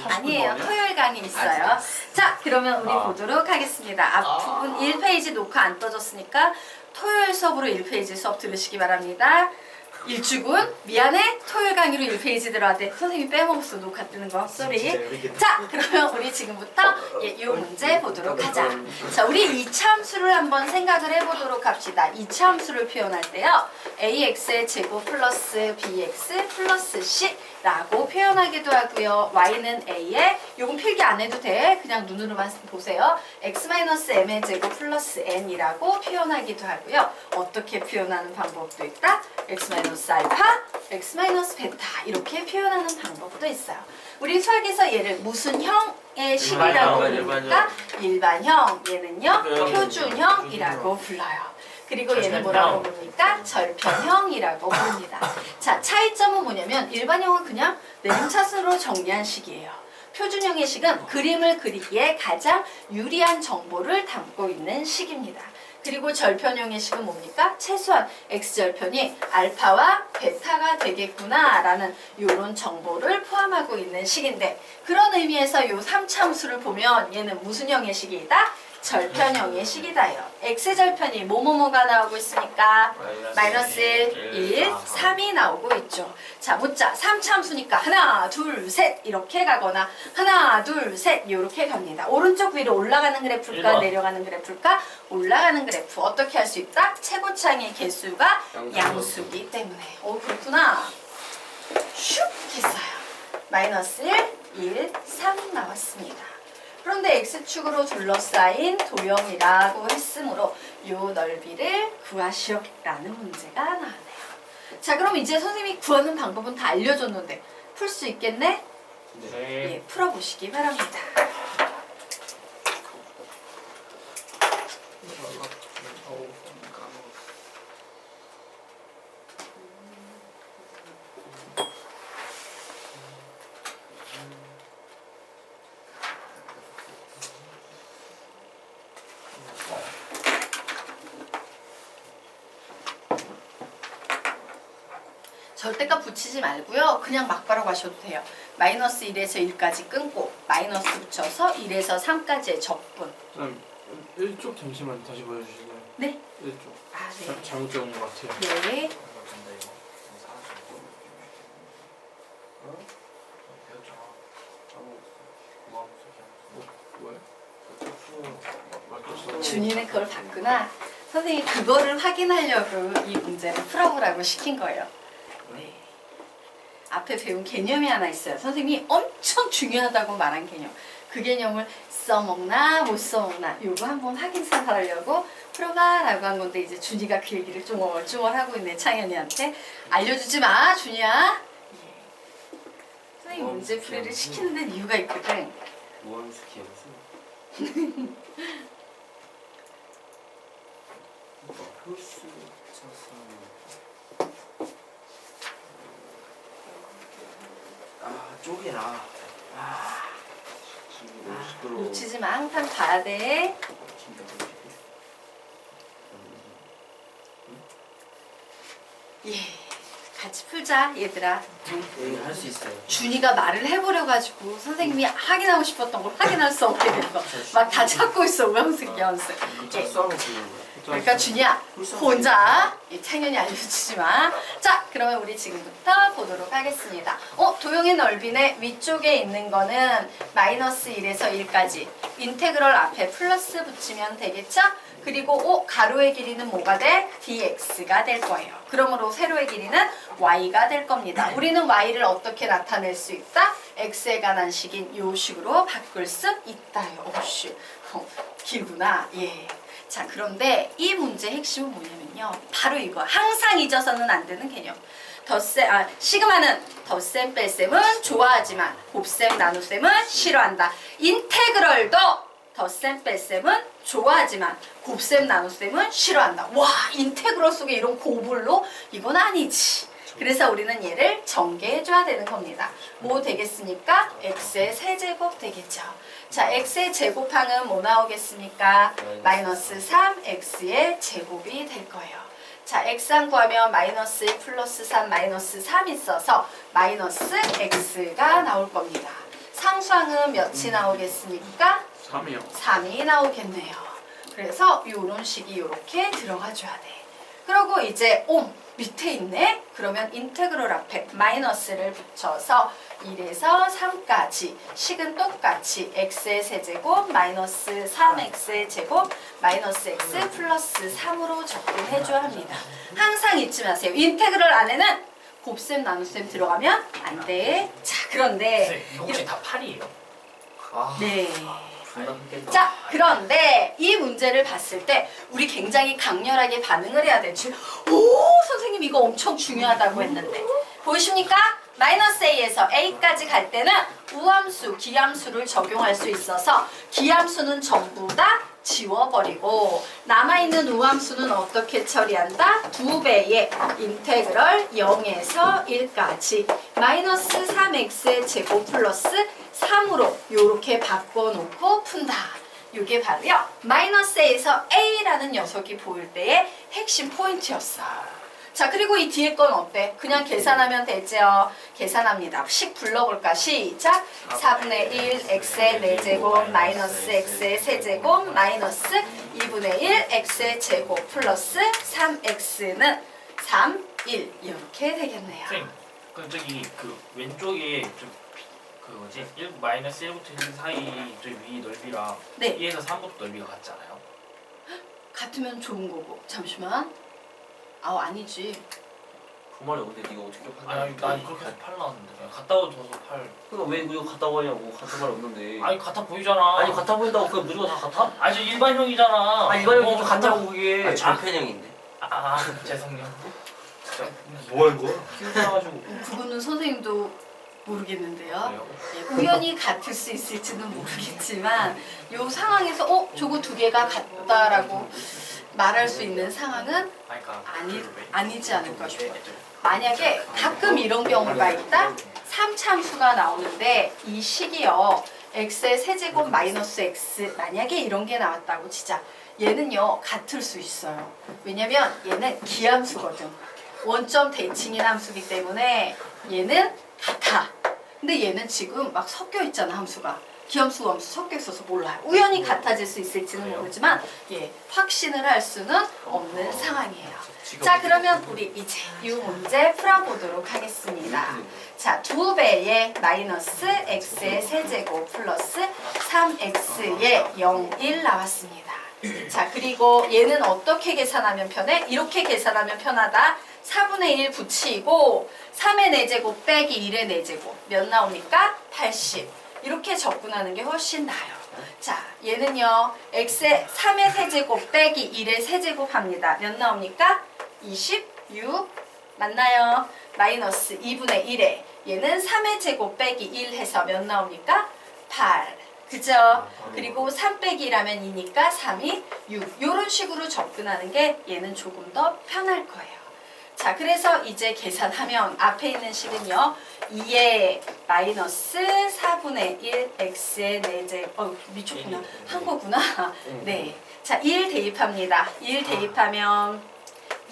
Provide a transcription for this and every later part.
아니에요. 토요일 강의 있어요. 자, 그러면 우리 보도록 하겠습니다. 앞부분 1페이지 녹화 안 떠졌으니까 토요일 수업으로 1페이지 수업 들으시기 바랍니다. 일주군 미안해 토요일 강의로 1페이지 들어왔대. 선생님이 빼먹었어 녹화 뜨는 거 쏘리. 자, 그러면 우리 지금부터 이 문제 보도록 하자. 자, 우리 이차함수를 한번 생각을 해보도록 합시다. 이차함수를 표현할 때요, ax의 제곱 플러스 bx 플러스 c 라고 표현하기도 하고요. y는 a에, 요건 필기 안 해도 돼. 그냥 눈으로만 보세요. x-m의 제곱 플러스 n이라고 표현하기도 하고요. 어떻게 표현하는 방법도 있다. x-알파, x-베타 이렇게 표현하는 방법도 있어요. 우리 수학에서 얘를 무슨 형의 식이라고 부르니까 일반형, 얘는요 표준형이라고 불러요. 그리고 얘는 뭐라고 부릅니까? 절편형이라고 부릅니다. 자, 차이점은 뭐냐면 일반형은 그냥 내림차순으로 정리한 식이에요. 표준형의 식은 그림을 그리기에 가장 유리한 정보를 담고 있는 식입니다. 그리고 절편형의 식은 뭡니까? 최소한 x절편이 알파와 베타가 되겠구나 라는 이런 정보를 포함하고 있는 식인데, 그런 의미에서 이 3차함수를 보면 얘는 무슨 형의 식이다? 절편형의 식이다요. x절편이 뭐뭐뭐가 나오고 있으니까 마이너스 1, 1, 3이 나오고 있죠. 자, 묻자. 3차함수니까 하나, 둘, 셋 이렇게 가거나 하나, 둘, 셋 이렇게 갑니다. 오른쪽 위로 올라가는 그래프일까 내려가는 그래프일까? 올라가는 그래프. 어떻게 할 수 있다? 최고차항의 개수가 양수기 때문에. 오, 그렇구나. 슉 했어요. 마이너스 1, 1, 3 나왔습니다. 그런데 x축으로 둘러싸인 도형이라고 했으므로 이 넓이를 구하시오 라는 문제가 나왔네요. 자, 그럼 이제 선생님이 구하는 방법은 다 알려줬는데 풀 수 있겠네? 네. 예, 풀어보시기 바랍니다. 절대값 붙이지 말고요. 그냥 막바로 가셔도 돼요. 마이너스 1에서 1까지 끊고 마이너스 붙여서 1에서 3까지의 적분. 1쪽 잠시만 다시 보여주실래요? 네? 1쪽. 아, 네. 잘못 적은 것 같아요. 네. 준이는 그걸 봤구나. 선생님이 그거를 확인하려고 이 문제를 풀어보라고 시킨 거예요. 네. 앞에 배운 개념이 하나 있어요. 선생님이 엄청 중요하다고 말한 개념. 그 개념을 써먹나 못 써먹나 요거 한번 확인해서 하려고 풀어봐 라고 한 건데, 이제 준이가 그 얘기를 쫑얼쫑얼하고 있네. 창현이한테 알려주지 마 준이야. 예. 선생님 문제 풀이를 시키는 데는 이유가 있거든. 쪽이라. 놓치지 마. 항상 봐야 돼. 예, 같이 풀자 얘들아. 할 수 있어요. 준이가 말을 해버려가지고 선생님이 확인하고 싶었던 걸 확인할 수 없게 된 거. 막 다 찾고 있어. 우영숙 연습. 예. 그러니까 준이야 혼자 창현이 알려주지 마. 자, 그러면 우리 지금부터 보도록 하겠습니다. 도형의 넓이네. 위쪽에 있는 거는 마이너스 1에서 1까지 인테그럴 앞에 플러스 붙이면 되겠죠? 그리고 가로의 길이는 뭐가 돼? dx가 될 거예요. 그러므로 세로의 길이는 y가 될 겁니다. 우리는 y를 어떻게 나타낼 수 있다? x에 관한 식인 이 식으로 바꿀 수 있다요. 오씨, 길구나. 예. 자, 그런데 이 문제의 핵심은 뭐냐면요, 바로 이거. 항상 잊어서는 안 되는 개념. 시그마는 덧셈 뺄셈은 좋아하지만 곱셈 나눗셈은 싫어한다. 인테그럴도 덧셈 뺄셈은 좋아하지만 곱셈 나눗셈은 싫어한다. 와, 인테그럴 속에 이런 고불로? 이건 아니지. 그래서 우리는 얘를 전개해줘야 되는 겁니다. 뭐 되겠습니까? x의 세제곱 되겠죠. 자, x의 제곱항은 뭐 나오겠습니까? 마이너스 3x의 제곱이 될 거예요. 자, x항 구하면 마이너스 1 플러스 3 마이너스 3 있어서 마이너스 x가 나올 겁니다. 상수항은 몇이 나오겠습니까? 3이요. 3이 나오겠네요. 그래서 이런 식이 이렇게 들어가줘야 돼. 그리고 이제 밑에 있네? 그러면 인테그럴 앞에 마이너스를 붙여서 1에서 3까지 식은 똑같이 x의 세제곱 마이너스 3x의 제곱 마이너스 x 플러스 3으로 접근해줘야 합니다. 항상 잊지 마세요. 인테그럴 안에는 곱셈 나눗셈 들어가면 안 돼. 자, 그런데 이거 혹시 다 8이에요? 아, 네. 존나 힘들다. 자, 그런데 이 문제를 봤을 때 우리 굉장히 강렬하게 반응을 해야 되지. 오, 선생님 이거 엄청 중요하다고 했는데. 보이십니까? 마이너스 a에서 a까지 갈 때는 우함수, 기함수를 적용할 수 있어서 기함수는 전부 다 지워버리고 남아있는 우함수는 어떻게 처리한다? 2배의 인테그럴 0에서 1까지 마이너스 3x의 제곱 플러스 3으로 이렇게 바꿔놓고 푼다. 이게 바로요. 마이너스 a에서 a라는 녀석이 보일 때의 핵심 포인트였어. 자, 그리고 이 뒤에 건 어때? 그냥 계산하면 되죠. 계산합니다. 식 불러볼까? 시작! 4분의 1 x의 4제곱 마이너스 x의 세제곱 마이너스 2분의 1 x의 제곱 플러스 3x는 3, 1 이렇게 되겠네요. 선생님, 그 저기 그 왼쪽에 그 뭐지? 1 마이너스 1부터 1 사이 저 위 넓이랑 네. 2에서 3부터 넓이가 같잖아요. 같으면 좋은 거고. 잠시만. 아니지. 그 말이 근데 네가 어떻게 아니 난 그렇게 해서 8 나왔는데 그냥 갔다 와줘서 8. 그러니까 왜 이거 갔다 오냐고 같은 말 없는데. 아니 같아 보이잖아. 아니 같아 보인다고 그게 무조건 다 같아? 아니 저 일반형이잖아. 아니 이번에 뭐, 좀 같다고 그게. 절편형인데. 죄송해요. 진짜 뭐 하는 거야? 키우셔가지고 그거는 선생님도 모르겠는데요. 그래요? 예, 우연히 같을 수 있을지는 모르겠지만 이 상황에서 저거 두 개가 같다라고 말할 수 있는 상황은 아니지 않을까 싶어요. 만약에 가끔 이런 경우가 있다. 3참수가 나오는데 이 식이요. x의 세제곱 마이너스 x 만약에 이런 게 나왔다고 치자. 얘는요 같을 수 있어요. 왜냐면 얘는 기함수거든. 원점 대칭인 함수기 때문에 얘는 같아. 근데 얘는 지금 막 섞여 있잖아 함수가. 기함수, 우함수 섞여 있어서 몰라요. 우연히 같아질 수 있을지는 모르지만 확신을 할 수는 없는 상황이에요. 자, 그러면 우리 이제 이 문제 풀어보도록 하겠습니다. 자, 2배의 마이너스 x의 세제곱 플러스 3x의 0, 1 나왔습니다. 자, 그리고 얘는 어떻게 계산하면 편해? 이렇게 계산하면 편하다. 4분의 1 붙이고 3의 4제곱 빼기 1의 4제곱 몇 나옵니까? 80. 이렇게 접근하는 게 훨씬 나아요. 자, 얘는요. x의 3의 세제곱 빼기 1의 세제곱 합니다. 몇 나옵니까? 26 맞나요? 마이너스 2분의 1에 얘는 3의 제곱 빼기 1 해서 몇 나옵니까? 8 그죠? 그리고 3 빼기 1하면 2니까 3이 6 이런 식으로 접근하는 게 얘는 조금 더 편할 거예요. 자, 그래서 이제 계산하면 앞에 있는 식은요. 2의 마이너스 4분의 1 x의 4제곱 미쳤구나. 한 거구나. 네. 자, 1 대입합니다. 1 대입하면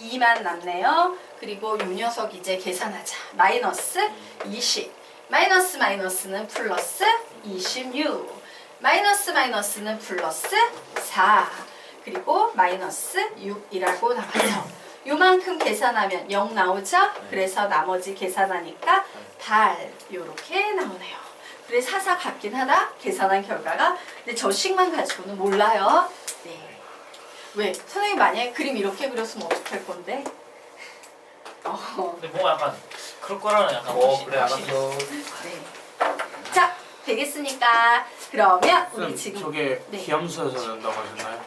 2만 남네요. 그리고 이 녀석 이제 계산하자. 마이너스 20. 마이너스 마이너스는 플러스 26. 마이너스 마이너스는 플러스 4. 그리고 마이너스 6이라고 나와서 요만큼 계산하면 0 나오죠? 그래서 나머지 계산하니까 8 요렇게 나오네요. 그래 사사 같긴 하다 계산한 결과가. 근데 저 식만 가지고는 몰라요. 네. 왜? 선생님 만약에 그림 이렇게 그렸으면 어떡할 건데? 근데 뭐 약간 그럴 거라는 약간 그래 알았어. 네. 자, 되겠습니까? 그러면 우리 지금 저게 네. 기함수에서 난다고 하셨나요?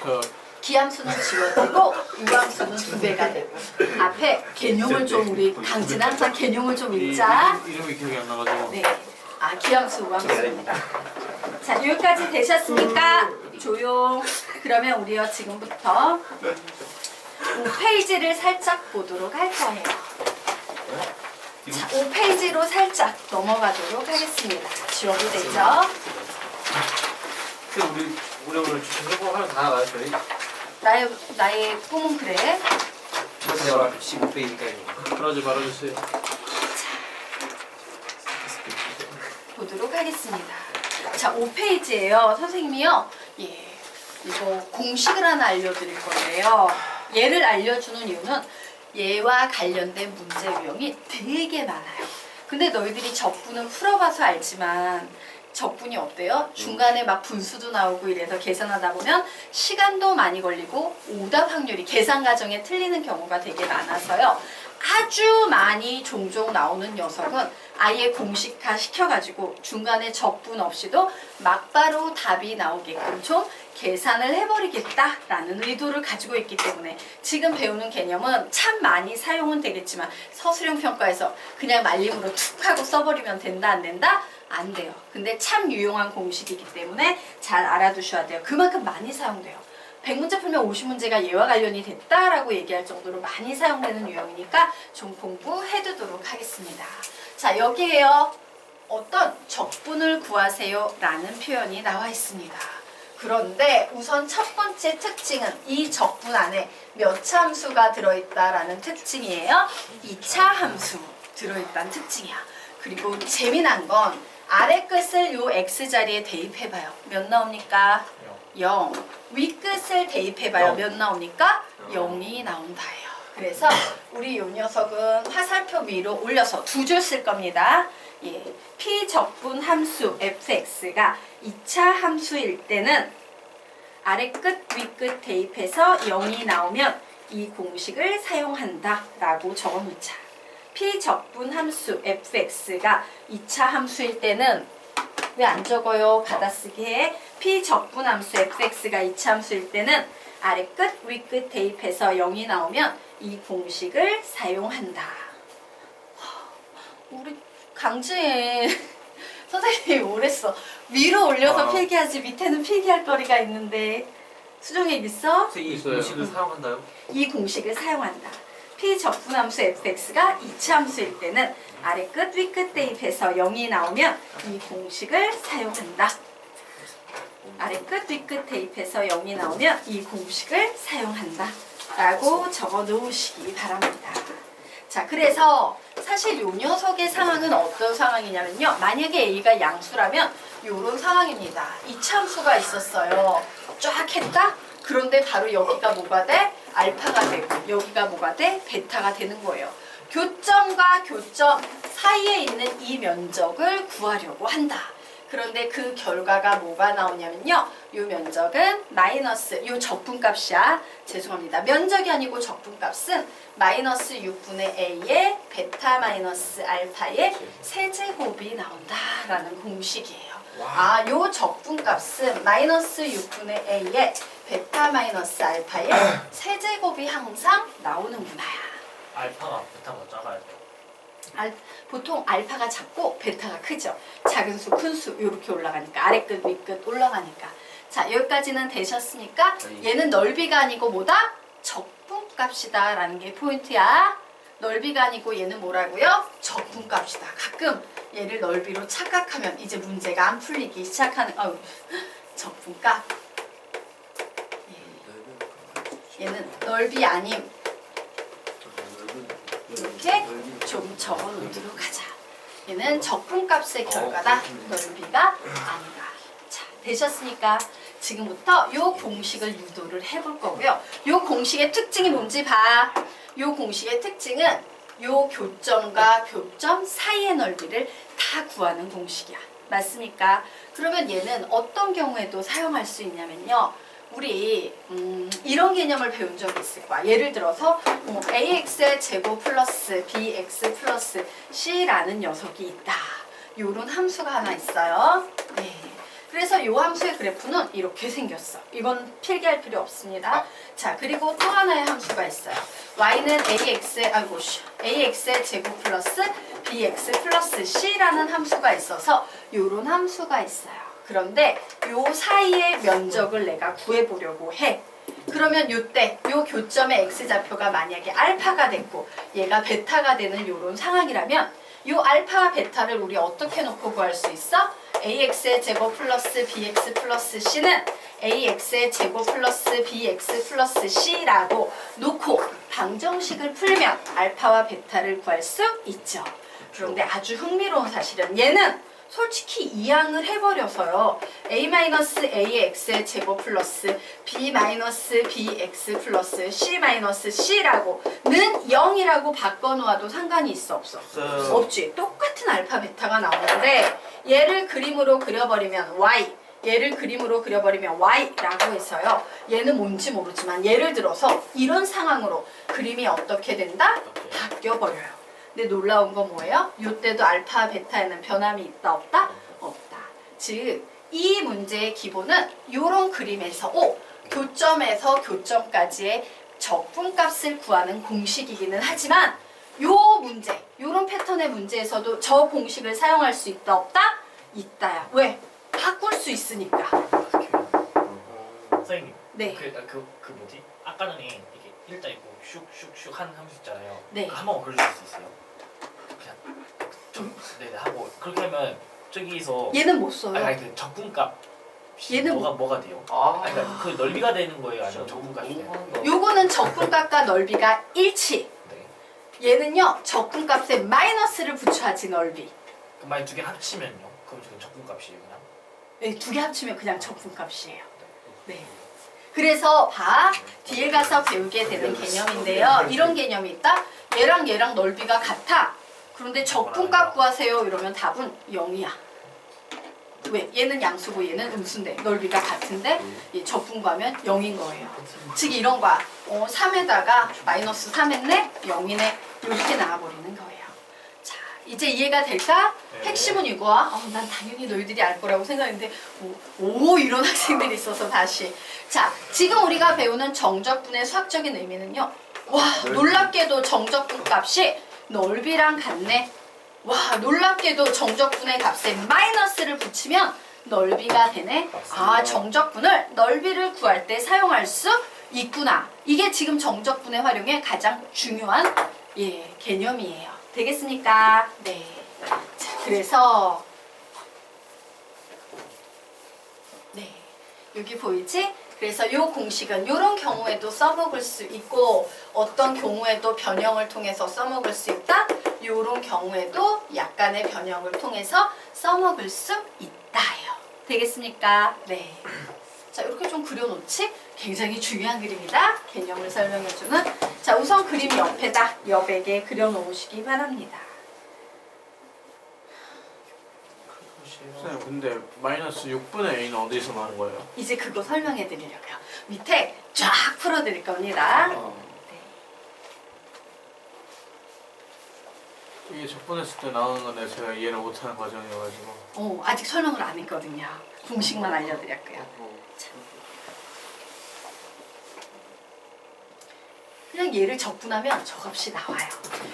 그 기함수는 지워지고 유함수는 2배가 되고 앞에 개념을 좀 우리 강진 항상 개념을 좀 읽자. 이름이 기억이 안 나가지고. 네. 기함수, 우함수. 자, 여기까지 되셨습니까? 조용. 그러면 우리요 지금부터 5페이지를 살짝 보도록 할 거예요. 자, 5페이지로 살짝 넘어가도록 하겠습니다. 지워도 되죠? 우리 오늘 중국어 하면 다 나가요 저희? 나의 꿈은 그래. 제가 15페이지까지. 그러지 말아주세요. 보도록 하겠습니다. 자, 5페이지예요. 선생님이요. 예, 이거 공식을 하나 알려드릴 건데요. 얘를 알려주는 이유는 얘와 관련된 문제 유형이 되게 많아요. 근데 너희들이 적분은 풀어봐서 알지만 적분이 어때요? 중간에 막 분수도 나오고 이래서 계산하다 보면 시간도 많이 걸리고 오답 확률이 계산 과정에 틀리는 경우가 되게 많아서요. 아주 많이 종종 나오는 녀석은 아예 공식화 시켜가지고 중간에 적분 없이도 막바로 답이 나오게끔 좀 계산을 해버리겠다라는 의도를 가지고 있기 때문에 지금 배우는 개념은 참 많이 사용은 되겠지만 서술형 평가에서 그냥 말림으로 툭 하고 써버리면 된다 안 된다? 안 돼요. 근데 참 유용한 공식이기 때문에 잘 알아두셔야 돼요. 그만큼 많이 사용돼요. 100문제 풀면 50문제가 얘와 관련이 됐다라고 얘기할 정도로 많이 사용되는 유형이니까 좀 공부해두도록 하겠습니다. 자, 여기에요. 어떤 적분을 구하세요 라는 표현이 나와 있습니다. 그런데 우선 첫 번째 특징은 이 적분 안에 몇 차 함수가 들어있다라는 특징이에요. 2차 함수 들어있다는 특징이야. 그리고 재미난 건 아래 끝을 요 X자리에 대입해봐요. 몇 나옵니까? 0. 윗끝을 대입해봐요. 몇 나옵니까? 0이 나온다예요. 그래서 우리 요 녀석은 화살표 위로 올려서 두 줄 쓸 겁니다. 예, P적분 함수 fx가 2차 함수일 때는 아래 끝, 윗끝 대입해서 0이 나오면 이 공식을 사용한다 라고 적어놓자. P적분 함수 fx가 2차 함수일 때는 왜 안 적어요? 받아쓰기에 P적분 함수 fx가 2차 함수일 때는 아래 끝, 윗끝 대입해서 0이 나오면 이 공식을 사용한다. 우리 강지혜 선생님이 뭐랬어? 위로 올려서 필기하지 밑에는 필기할 거리가 있는데 수정액 있어? 이 있어요. 공식을 사용한다요? 이 공식을 사용한다. P적분 함수 fx가 2차 함수일 때는 아래 끝, 윗끝 대입해서 0이 나오면 이 공식을 사용한다. 아래 끝, 윗끝 대입해서 0이 나오면 이 공식을 사용한다. 라고 적어 놓으시기 바랍니다. 자, 그래서 사실 요 녀석의 상황은 어떤 상황이냐면요. 만약에 A가 양수라면 요런 상황입니다. 이차함수가 있었어요. 쫙 했다? 그런데 바로 여기가 뭐가 돼? 알파가 되고 여기가 뭐가 돼? 베타가 되는 거예요. 교점과 교점 사이에 있는 이 면적을 구하려고 한다. 그런데 그 결과가 뭐가 나오냐면요. 이 면적은 마이너스, 이 적분값이야. 죄송합니다. 면적이 아니고 적분값은 마이너스 6분의 a의 베타 마이너스 알파의 세제곱이 나온다라는 공식이에요. 아, 이 적분값은 마이너스 6분의 a의 베타 마이너스 알파의 세제곱이 항상 나오는구나. 알파가 베타가 작아야 돼요. 보통 알파가 작고 베타가 크죠. 작은 수, 큰 수 이렇게 올라가니까 아래끝, 윗끝 올라가니까. 자, 여기까지는 되셨으니까 얘는 넓이가 아니고 뭐다? 적분값이다 라는 게 포인트야. 넓이가 아니고 얘는 뭐라고요? 적분값이다. 가끔 얘를 넓이로 착각하면 이제 문제가 안 풀리기 시작하는 적분값. 얘는 넓이 아님. 이렇게 좀 적어놓도록 하자. 얘는 적분값의 결과다. 넓이가 아니다. 자, 되셨으니까 지금부터 요 공식을 유도를 해볼 거고요. 요 공식의 특징이 뭔지 봐. 요 공식의 특징은 요 교점과 교점 사이의 넓이를 다 구하는 공식이야. 맞습니까? 그러면 얘는 어떤 경우에도 사용할 수 있냐면요. 우리 이런 개념을 배운 적이 있을 거야. 예를 들어서 ax의 제곱 플러스 bx 플러스 c라는 녀석이 있다. 요런 함수가 하나 있어요. 네. 그래서 요 함수의 그래프는 이렇게 생겼어. 이건 필기할 필요 없습니다. 자, 그리고 또 하나의 함수가 있어요. y는 ax의 제곱 플러스 bx 플러스 c라는 함수가 있어서 요런 함수가 있어요. 그런데 요 사이의 면적을 내가 구해보려고 해. 그러면 요때 요 교점의 x좌표가 만약에 알파가 됐고 얘가 베타가 되는 요런 상황이라면 요 알파와 베타를 우리 어떻게 놓고 구할 수 있어? ax의 제곱 플러스 bx 플러스 c는 AX의 제곱 플러스 BX 플러스 C라고 놓고 방정식을 풀면 알파와 베타를 구할 수 있죠. 그런데 아주 흥미로운 사실은 얘는 솔직히 이항을 해버려서요. A-A의 x의 제곱 플러스 B-BX 플러스 C-C라고 는 0이라고 바꿔놓아도 상관이 있어 없어? 없어요. 없지. 똑같은 알파 베타가 나오는데 얘를 그림으로 그려버리면 Y, 얘를 그림으로 그려버리면 Y라고 해서요. 얘는 뭔지 모르지만 예를 들어서 이런 상황으로 그림이 어떻게 된다? 바뀌어버려요. 근데 놀라운 건 뭐예요? 이때도 알파, 베타에는 변함이 있다, 없다? 없다. 즉, 이 문제의 기본은 이런 그림에서 교점에서 교점까지의 적분값을 구하는 공식이기는 하지만 요 문제, 요런 패턴의 문제에서도 저 공식을 사용할 수 있다, 없다? 있다야. 왜? 바꿀 수 있으니까. 선생님. 네. 그 뭐지? 아까 전에 이게 일자 있고 슉슉슉 한 함수 있잖아요. 네. 한 번만 그려줄 수 있어요? 그냥 네네 하고 그렇게 하면 저기서 얘는 못 써요. 아니 그 적분값 얘는 뭐가 돼요? 아, 아니 그러니까 그 넓이가 되는 거예요? 아니면 적분값이 되는 거예요? 요거는 적분값과 넓이가 일치. 네. 얘는요, 적분값에 마이너스를 붙여야지 넓이. 그럼 만약 두 개 합치면요? 그럼 지금 적분값이에요 그냥? 네, 두 개 합치면 그냥 적분값이에요. 네. 그래서 뒤에 가서 배우게 되는 개념인데요. 이런 개념이 있다. 얘랑 얘랑 넓이가 같아. 그런데 적분값 구하세요. 이러면 답은 0이야. 왜? 얘는 양수고 얘는 음수인데 넓이가 같은데 이 적분 구하면 0인 거예요. 즉 이런 거야. 3에다가 마이너스 3 했네? 0이네. 이렇게 나와버리는 거예요. 자, 이제 이해가 될까? 네. 핵심은 이거야. 난 당연히 너희들이 알 거라고 생각했는데 오 이런 학생들이 있어서 다시. 자, 지금 우리가 배우는 정적분의 수학적인 의미는요. 와, 놀랍게도 정적분 값이 넓이랑 같네. 와, 놀랍게도 정적분의 값에 마이너스를 붙이면 넓이가 되네. 아, 정적분을 넓이를 구할 때 사용할 수 있구나. 이게 지금 정적분의 활용의 가장 중요한 개념이에요. 되겠습니까? 네. 자, 그래서 네, 여기 보이지? 그래서 이 공식은 이런 경우에도 써먹을 수 있고 어떤 경우에도 변형을 통해서 써먹을 수 있다. 이런 경우에도 약간의 변형을 통해서 써먹을 수 있다요. 되겠습니까? 네. 자, 이렇게 좀 그려놓지? 굉장히 중요한 그림이다. 개념을 설명해주는. 자, 우선 그림 옆에다 여백에 그려놓으시기 바랍니다. 선생님 근데 마이너스 6분의 a는 어디서 나온 거예요? 이제 그거 설명해 드리려고요. 밑에 쫙 풀어 드릴 겁니다. 네. 이게 적분했을 때 나오는 건데 제가 이해를 못하는 과정이어가지고 아직 설명을 안 했거든요. 공식만 알려드렸고요. 자. 그냥 얘를 적분하면 저 값이 나와요.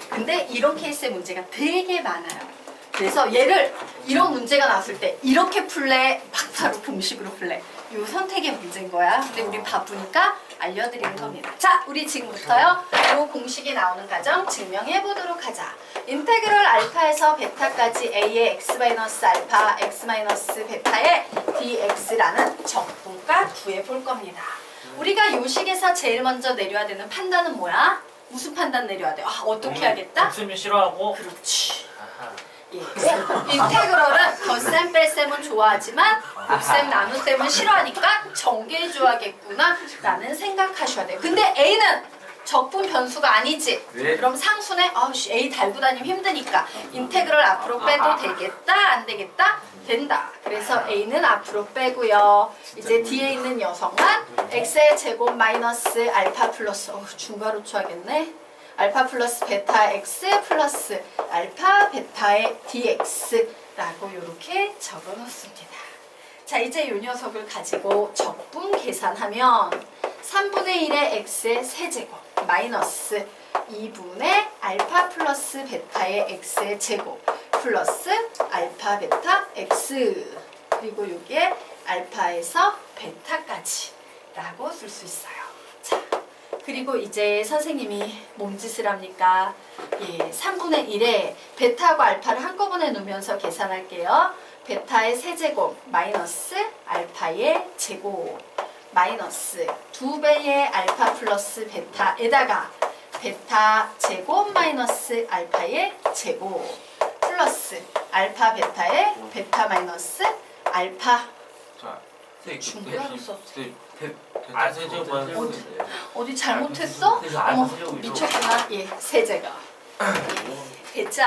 근데 이런 케이스의 문제가 되게 많아요. 그래서 얘를 이런 문제가 나왔을 때 이렇게 풀래? 막바로 공식으로 풀래? 이 선택의 문제인 거야. 근데 우리 바쁘니까 알려드리는 겁니다. 자, 우리 지금부터요. 이 공식이 나오는 과정 증명해 보도록 하자. 인테그럴 알파에서 베타까지 a의 x-알파, x-베타의 dx라는 적분값 구해 볼 겁니다. 우리가 요 식에서 제일 먼저 내려야 되는 판단은 뭐야? 무슨 판단 내려야 돼? 어떻게 해야겠다? 없으면 싫어하고 그렇지. 아하. 예. 인테그럴은 덧셈 뺄셈은 좋아하지만 곱셈 나눗셈은 싫어하니까 정개해줘야겠구나 라는 생각하셔야 돼요. 근데 A는 적분 변수가 아니지. 네. 그럼 상수네 A 달고 다니면 힘드니까 인테그럴 앞으로 빼도 되겠다 안 되겠다? 된다. 그래서 A는 앞으로 빼고요. 이제 뒤에 있는 녀석만 X의 제곱 마이너스 알파 플러스 중괄호 쳐야겠네. 알파 플러스 베타 x 플러스 알파 베타의 dx라고 이렇게 적어 놓습니다. 자, 이제 이 녀석을 가지고 적분 계산하면 3분의 1의 x의 세제곱 마이너스 2분의 알파 플러스 베타의 x의 제곱 플러스 알파 베타 x 그리고 여기에 알파에서 베타까지 라고 쓸 수 있어요. 자, 그리고 이제 선생님이 몸짓을 합니까? 3분의 1에 베타하고 알파를 한꺼번에 놓으면서 계산할게요. 베타의 세제곱 마이너스 알파의 제곱 마이너스 2배의 알파 플러스 베타에다가 베타 제곱 마이너스 알파의 제곱 플러스 알파 베타의 베타 마이너스 알파. 자, 중국어로 썼어. 아, 세제곱은 어디? 어디 잘못했어? 그래서 알파 어머, 세제곱이죠. 미쳤구나. 예, 세제가. 됐죠?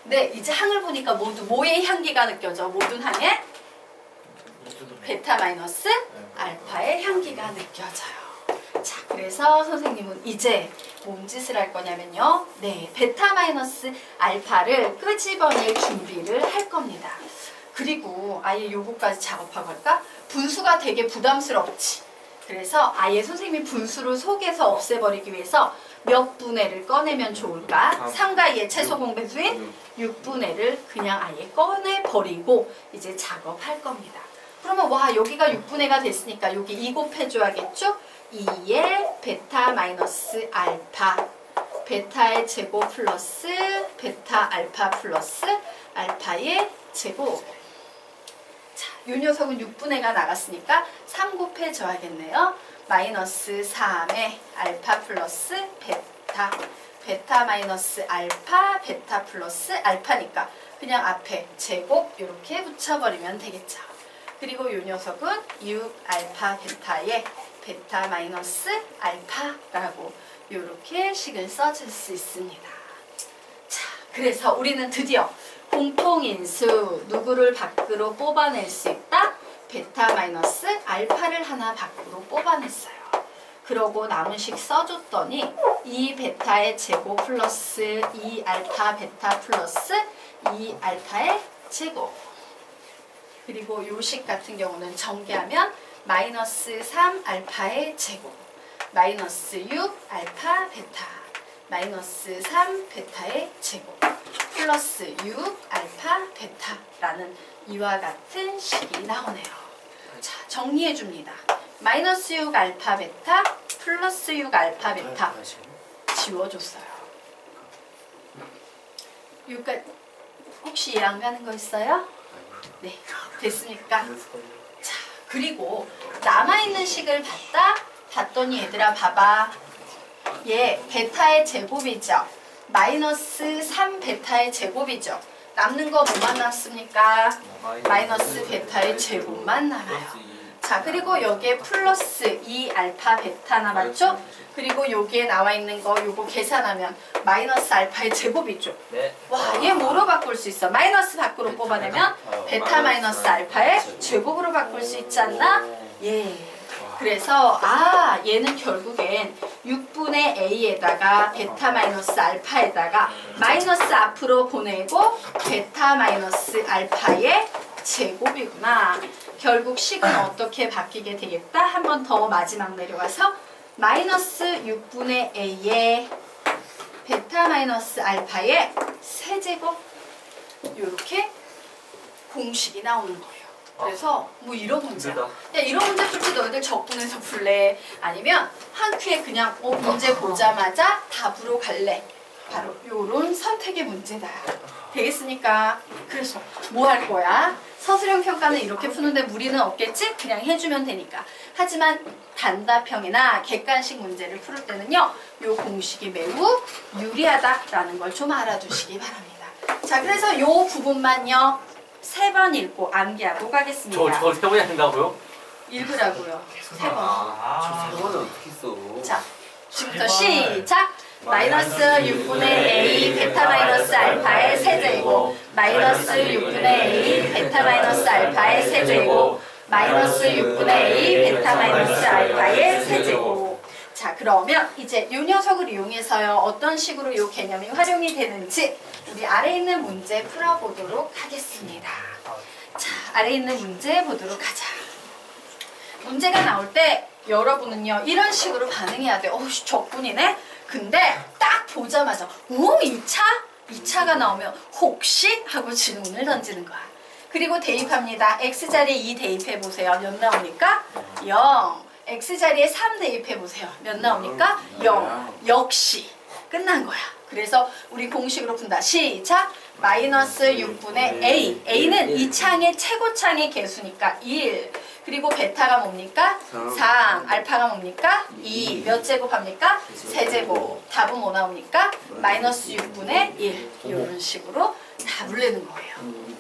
네, 이제 항을 보니까 모두 뭐의 향기가 느껴져? 모든 항에 베타 마이너스 알파의 향기가 느껴져요. 자, 그래서 선생님은 이제 뭔 짓을 할 거냐면요. 네, 베타 마이너스 알파를 끄집어낼 준비를 할 겁니다. 그리고 아예 요거까지 작업하고 할까? 분수가 되게 부담스럽지. 그래서 아예 선생님이 분수를 속에서 없애버리기 위해서 몇 분의를 꺼내면 좋을까? 3과 2의 최소 공배수인 6분의 1을 그냥 아예 꺼내버리고 이제 작업할 겁니다. 그러면 와, 여기가 6분의 1가 됐으니까 여기 2 곱해줘야겠죠? 2의 베타 마이너스 알파, 베타의 제곱 플러스 베타 알파 플러스 알파의 제곱. 자, 요 녀석은 6분의 1가 나갔으니까 3 곱해줘야겠네요. 마이너스 3의 알파 플러스 베타, 베타 마이너스 알파, 베타 플러스 알파니까 그냥 앞에 제곱 이렇게 붙여버리면 되겠죠. 그리고 요 녀석은 6 알파 베타의 베타 마이너스 알파라고 이렇게 식을 써줄 수 있습니다. 자, 그래서 우리는 드디어 공통인수 누구를 밖으로 뽑아낼 수 있다? 베타 마이너스 알파를 하나 밖으로 뽑아냈어요. 그러고 남은 식 써줬더니 2 베타의 제곱 플러스 2 알파 베타 플러스 2 알파의 제곱. 그리고 요식 같은 경우는 전개하면 마이너스 3 알파의 제곱, 마이너스 6 알파 베타, 마이너스 3 베타의 제곱, 플러스 6 알파 베타라는 이와 같은 식이 나오네요. 자, 정리해 줍니다. 마이너스 6 알파 베타, 플러스 6 알파 베타 지워줬어요. 여기까지 혹시 이해 안 가는 거 있어요? 네, 됐습니까? 자, 그리고 남아있는 식을 봤더니 얘들아 봐봐. 얘 베타의 제곱이죠. 마이너스 3 베타의 제곱이죠. 남는 거 뭐만 남습니까? 마이너스 베타의 제곱만 남아요. 자, 그리고 여기에 플러스 2 알파 베타 남았죠? 그리고 여기에 나와 있는 거 요거 계산하면 마이너스 알파의 제곱이죠. 네. 와, 얘 뭐로 바꿀 수 있어? 마이너스 밖으로 뽑아내면 베타 마이너스 알파의 제곱으로 바꿀 수 있지 않나? 예. 그래서 얘는 결국엔 6분의 a에다가 베타 마이너스 알파에다가 마이너스 앞으로 보내고 베타 마이너스 알파의 제곱이구나. 결국 식은 어떻게 바뀌게 되겠다? 한 번 더 마지막 내려가서 마이너스 6분의 a의 베타 마이너스 알파의 세제곱 이렇게 공식이 나오는 거예요. 그래서 뭐 이런 문제야. 야, 이런 문제 풀 때 너희들 적분해서 풀래? 아니면 한 큐에 그냥 문제 보자마자 답으로 갈래? 바로 요런 선택의 문제다. 되겠습니까? 그래서 뭐 할 거야? 서술형 평가는 이렇게 푸는데 무리는 없겠지? 그냥 해주면 되니까. 하지만 단답형이나 객관식 문제를 풀 때는요, 요 공식이 매우 유리하다라는 걸 좀 알아두시기 바랍니다. 자, 그래서 요 부분만요, 3번 읽고 암기하고 가겠습니다. 저 3번이 한다고요? 읽으라고요. 3번. 저 3번은 어떻게 써? 자, 지금부터 시작! 마이너스 6분의 a 베타 마이너스 알파의 세제곱, 마이너스 6분의 a 베타 마이너스 알파의 세제곱, 마이너스 6분의 a 베타 마이너스 알파의 세제곱. 자, 그러면 이제 이 녀석을 이용해서요, 어떤 식으로 이 개념이 활용이 되는지 우리 아래 있는 문제 풀어보도록 하겠습니다. 자, 아래 있는 문제 보도록 하자. 문제가 나올 때 여러분은요, 이런 식으로 반응해야 돼. 어우씨, 적분이네? 근데 딱 보자마자 오, 2차? 2차가 나오면 혹시? 하고 질문을 던지는 거야. 그리고 대입합니다. X자리에 2 대입해보세요. 몇 나옵니까? 0. X자리에 3 대입해보세요. 몇 나옵니까? 0. 역시 끝난 거야. 그래서 우리 공식으로 푼다. 시작! 마이너스 6분의 a. a는 이 창의 최고창의 개수니까 1. 그리고 베타가 뭡니까? 3. 알파가 뭡니까? 2. 몇 제곱합니까? 세제곱. 답은 뭐 나옵니까? 마이너스 6분의 1. 이런 식으로 답을 내는 거예요.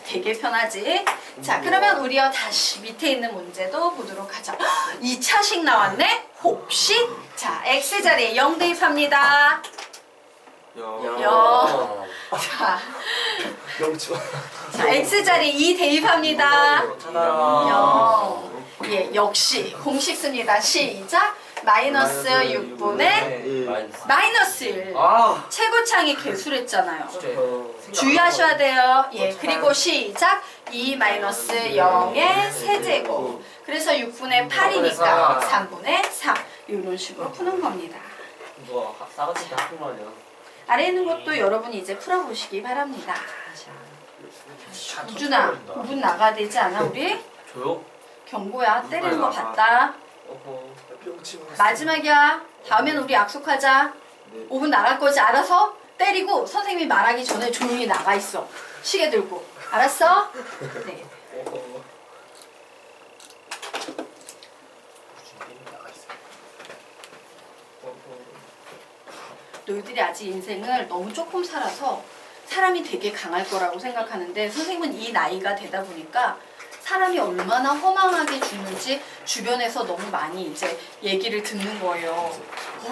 되게 편하지? 자, 그러면 우리가 다시 밑에 있는 문제도 보도록 하죠. 2차식 나왔네? 혹시? 자, x자리에 0 대입합니다. 0. 자, 자, x자리에 2 대입합니다. 0. 예, 역시 공식 씁니다. 시작. 마이너스 6분의 마이너스 1. 아 최고창이 개수랬잖아요. 주의하셔야 돼요. 예, 그리고 시작. 2 마이너스 0의 세제곱. 그래서 6분의 8이니까 3분의 3. 이런 식으로 푸는 겁니다. 뭐 싸가지 나쁜 거 아니야? 아래 있는 것도 여러분이 이제 풀어보시기 바랍니다. 우준아, 5분 나가야 되지 않아 우리? 저요? 경고야, 때리는 거 봤다. 마지막이야. 다음엔 우리 약속하자. 5분 나갈 거지 알아서? 때리고 선생님이 말하기 전에 조용히 나가 있어. 시계 들고. 알았어? 네. 너희들이 아직 인생을 너무 조금 살아서 사람이 되게 강할 거라고 생각하는데 선생님은 이 나이가 되다 보니까 사람이 얼마나 허망하게 죽는지 주변에서 너무 많이 이제 얘기를 듣는 거예요.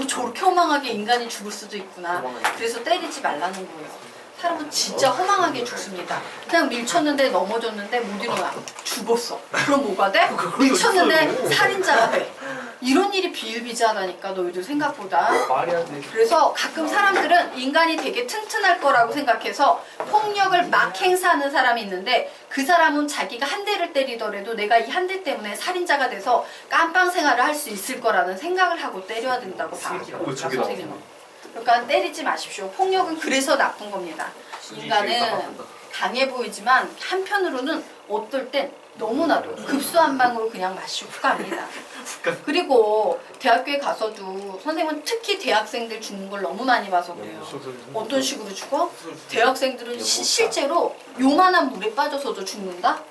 저렇게 허망하게 인간이 죽을 수도 있구나. 그래서 때리지 말라는 거예요. 사람은 진짜 허망하게 죽습니다. 그냥 밀쳤는데 넘어졌는데 못 일어나. 죽었어. 그럼 뭐가 돼? 밀쳤는데 살인자가 돼. 이런 일이 비일비재하다니까 너희들 생각보다. 말이 안 돼. 그래서 가끔 사람들은 인간이 되게 튼튼할 거라고 생각해서 폭력을 막 행사하는 사람이 있는데 그 사람은 자기가 한 대를 때리더라도 내가 이 한 대 때문에 살인자가 돼서 깜빵 생활을 할 수 있을 거라는 생각을 하고 때려야 된다고 봐. 선생님은. 그러니까 때리지 마십시오. 폭력은 그래서 나쁜 겁니다. 인간은 강해 보이지만 한편으로는 어떨 땐 너무나도 급수 한 방울 그냥 마시고 갑니다. 그리고 대학교에 가서도 선생님은 특히 대학생들 죽는 걸 너무 많이 봐서 그래요. 어떤 식으로 죽어? 대학생들은 실제로 요만한 물에 빠져서도 죽는다?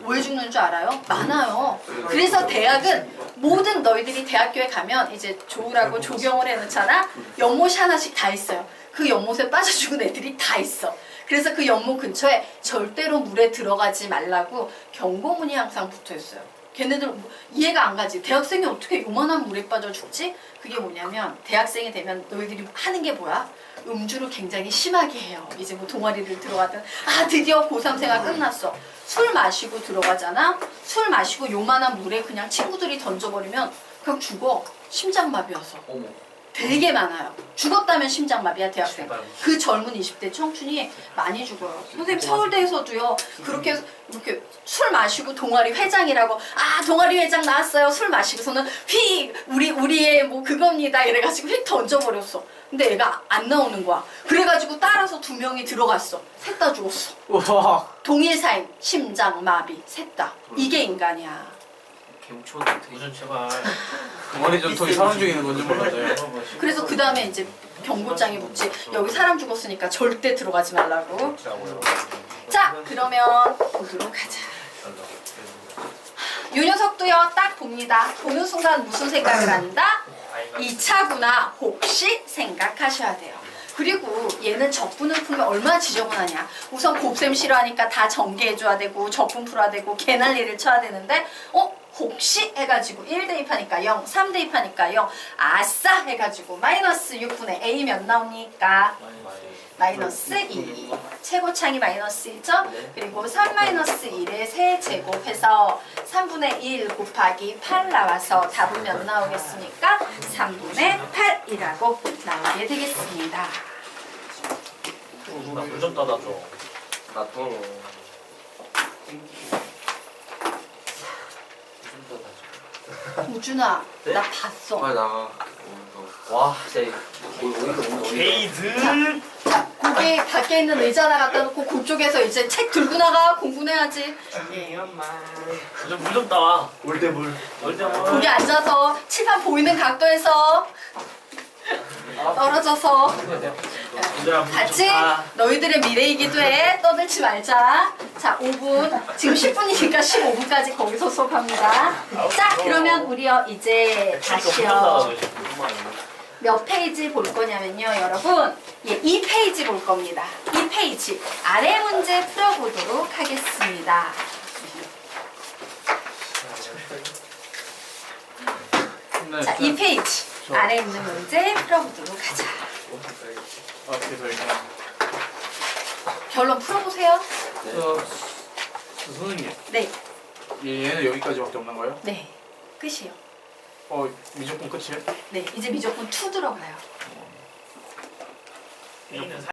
왜 죽는 줄 알아요? 많아요. 그래서 대학은 모든 너희들이 대학교에 가면 이제 조우라고 조경을 해놓잖아. 연못이 하나씩 다 있어요. 그 연못에 빠져 죽은 애들이 다 있어. 그래서 그 연못 근처에 절대로 물에 들어가지 말라고 경고문이 항상 붙어 있어요. 걔네들 이해가 안 가지. 대학생이 어떻게 요만한 물에 빠져 죽지? 그게 뭐냐면 대학생이 되면 너희들이 하는 게 뭐야? 음주를 굉장히 심하게 해요. 이제 뭐 동아리를 들어가든 드디어 고3 생활 끝났어. 술 마시고 들어가잖아. 술 마시고 요만한 물에 그냥 친구들이 던져버리면 그냥 죽어. 심장마비여서. 되게 많아요. 죽었다면 심장마비야 대학생. 그 젊은 20대 청춘이 많이 죽어요. 선생님 서울대에서도요. 그렇게 이렇게 술 마시고 동아리 회장이라고 동아리 회장 나왔어요. 술 마시고서는 휙 우리의 뭐 그겁니다 이래가지고 휙 던져버렸어. 근데 얘가 안 나오는 거야. 그래가지고 따라서 2명이 들어갔어. 셋 다 죽었어. 우와. 동일사인 심장마비 셋 다. 이게 인간이야. 개무치원데 우준 제발. 동아리 전통이 사람 죽이는 건지 몰랐어요. 그래서 그 다음에 이제 경고장이 붙지. 여기 사람 죽었으니까 절대 들어가지 말라고. 자, 그러면 보도록 하자. 요 녀석도요, 딱 봅니다. 보는 순간 무슨 생각을 한다? 2차구나 혹시 생각하셔야 돼요. 그리고 얘는 적분을 풀면 얼마나 지저분하냐. 우선 곱셈 싫어하니까 다 전개해줘야 되고 적분 풀어야 되고 개난리를 쳐야 되는데 혹시 해가지고 1 대입하니까 0, 3 대입하니까 0, 아싸 해가지고 마이너스 6분의 A 몇 나옵니까? 마이너스 2. 최고창이 마이너스 1죠? 그리고 3 마이너스 1의 세제곱해서 3분의 1 곱하기 8 나와서 답은 몇 나오겠습니까? 3분의 8이라고 나오게 되겠습니다. 물 좀 따다 줘. 나도. 우준아, 나 봤어. 빨리 나가. 와, 진짜 게이들. 자, 거기 밖에 있는 의자 하나 갖다 놓고 그쪽에서 이제 책 들고 나가 공부해야지. 우준 물좀 따와. 올대물. 거기 앉아서 칠판 보이는 각도에서 떨어져서 얘들아 물 같이 좋다. 너희들의 미래이기도 해. 떠들지 말자. 자, 5분. 지금 10분이니까 15분까지 거기서 수업합니다. 자, 그러면 우리요 이제 다시요. 몇 페이지 볼 거냐면요, 여러분. 예, 2페이지 볼 겁니다. 2페이지. 아래 문제 풀어보도록 하겠습니다. 네, 자, 2페이지. 아래 있는 문제 풀어보도록 하자. 어떻게 더 있나? 결론 풀어보세요. 선생님, 네, 얘는 여기까지밖에 없는 거예요? 네. 끝이요. 미적분 끝이에요? 네, 이제 미적분 2 들어가요. A는